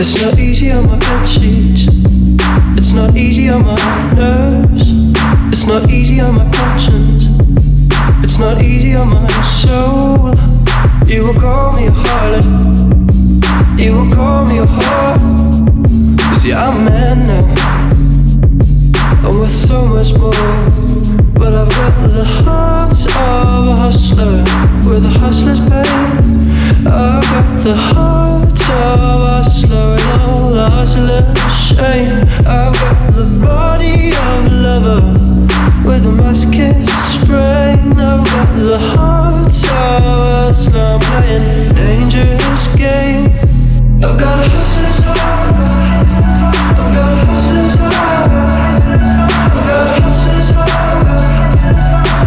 It's not easy on my bed sheets. It's not easy on my nerves. It's not easy on my conscience. It's not easy on my soul. You will call me a harlot. You will call me a whore. You see, I'm a man now. I'm worth so much more. But I've got the heart of a hustler with a hustler's pain. I've got the heart of a hustler and all the hustler's shame. I've got the body of a lover with a masochist's brain. I've got the heart of a hustler. I'm playing a dangerous game. I've got a hustler's heart. I've got a hustler's heart. I've got a hustler's heart.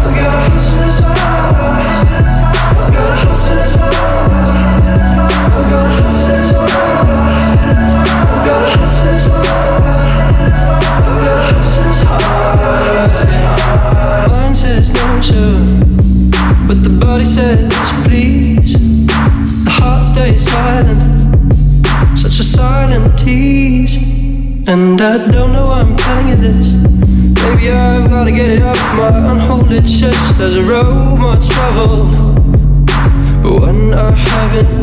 I've got a hustler's heart. I've got a hustler's heart. I've got a hustler's heart. I've got a hustler's heart. I've got a hustler's heart. Mind says no, sure, but the body says please. The heart stays silent, such a silent tease. And I don't know why I'm telling you this. Maybe I've gotta get it off my unholy chest. There's a road much traveled, but when I haven't